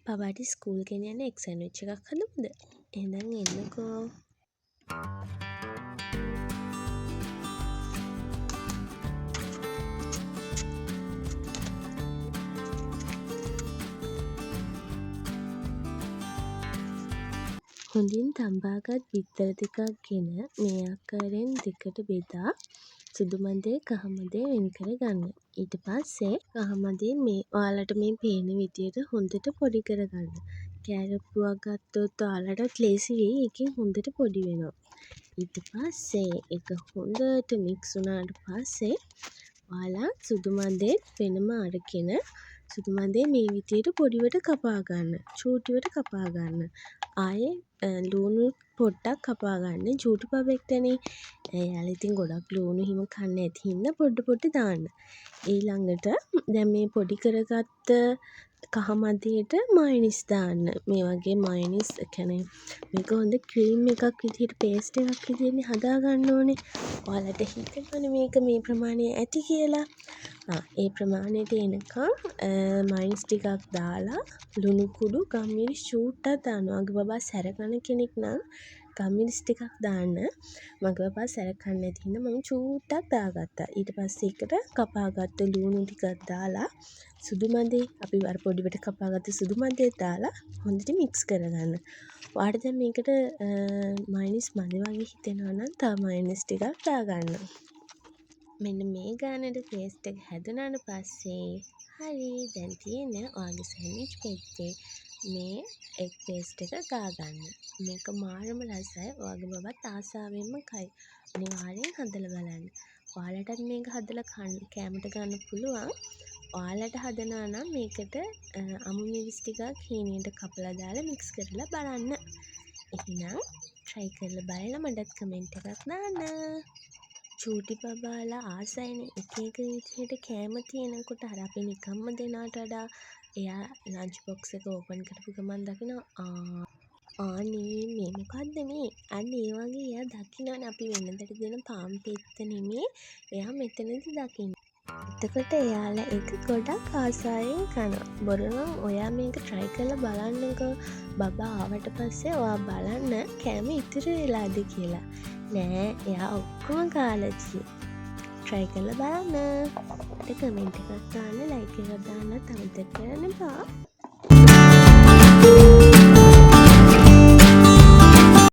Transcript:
පවාට school ගෙනියන්න එක් sandwich එකක් හදමුද? එහෙනම් එන්නකෝ. හොඳින් තම්බාගත් බිත්තර ටිකක් ගෙන මේ ආකාරයෙන් දෙකට බෙදා සුදු මදේ කහ මදේ වෙන් කර ගන්න. ඊට පස්සේ කහ මදේ මේ ඔයාලට මේ පේන විදියට හොඳට පොඩි කර ගන්න. කෑරප්පුවක් ගත්තොත් ඔයාලට ලේසි වෙයි. ඒකෙන් හොඳට පොඩි වෙනවා. ඊට පස්සේ ඒක හොඳට මික්ස් වුණාට පස්සේ ඔයාලා සුදු මදේ වෙනම අරගෙන සුදු මදේ මේ විදියට පොඩිවට කපා ගන්න. චූටිවට කපා ගන්න. ආයේ ලුණු පොඩ්ඩක් කපා ගන්න. චූටි බබෙක්ටනේ. එයාලා ඉතින් ගොඩක් ලුණු හිම කන්නේ නැති හින්දා පොඩ දාන්න. ඊළඟට දැන් මේ පොඩි කරගත්ත කහ මදේට මයොනයිස් දාන්න. මේ වගේ මයොනයිස් කියන්නේ මේක හොඳ ක්‍රීම් එකක් විදිහට පේස්ට් එකක් විදිහට හදා ගන්න ඕනේ. ඔයාලට හිතෙනවනේ මේක මේ ප්‍රමාණය ඇති කියලා. ඒ ප්‍රමාණයට එනකම් මයොනයිස් ටිකක් දාලා ලුණු කුඩු ගම්මිරිස් චූට්ටක් දානවා. මගේ බබා සැර කන කෙනෙක් නම් ගම්මිරිස් ටිකක් දාන්න. මගේ බබා සැර කන්නේ නැති හින්දා මම චූට්ටක් දාගත්තා. ඊට පස්සේ ඒකට කපාගත්ත ලුණු ටිකක් දාලා සුදු මදේ අපි අර පොඩිවට කපාගත්ත සුදු මදේ දාලා හොඳට මික්ස් කරගන්න. ඔයාලට දැන් මේකට මයොනයිස් මදි වගේ හිතෙනවා නම් තව මයොනයිස් ටිකක් දාගන්න. මෙන්න මේ ගානට පේස්ට් එක හැදුනාට පස්සේ හරි දැන් තියෙන්නේ ඔයාගේ සෑන්ඩ්විච් පෙත්තේ මේ එග් පේස්ට් එක ගාගන්න. මේක මාරම රසයි. ඔයාගේ බබත් ආසාවෙන්ම කයි. අනිවාර්යෙන් හදලා බලන්න. ඔයාලටත් මේක හදලා කෑමට ගන්න පුළුවන්. ඔයාලට හදනවා නම් මේකට අමු මිරිස් ටිකක් හීනයට කපලා දාලා මික්ස් කරලා බලන්න. එහෙනම් try කරලා බලලා මටත් කමෙන්ට් එකක් දාන්න. චූටි බබාලා ආසයිනේ එක විදිහට කෑම තියෙනකොට අර අපි නිකම්ම දෙනාට වඩා එයා ලන්ච් බොක්ස් එක ඕපන් කරපු ගමන් දකිනවා අනේ මේ මොකද්ද මේ? අන්න ඒ වගේ එයා දකිනවනේ අපි වෙනදට දෙන පාන් පෙත්ත නෙමේ. එයා මෙතනදී දකින්නේ. එතකොට එයාලා ඒක ගොඩක් ආසාවෙන් කනවා. බොරු නම් ඔයා මේක try කරලා බලන්නකෝ. බබා ආවට පස්සේ ඔයා බලන්න කෑම ඉතිරි වෙලාද කියලා. නෑ එයා ඔක්කොම කාලා try කරලා බලන්න. කමෙන්ට් එකක් දාන්න, ලයික් එකක් දාන්න අමතක කරන්න එපා.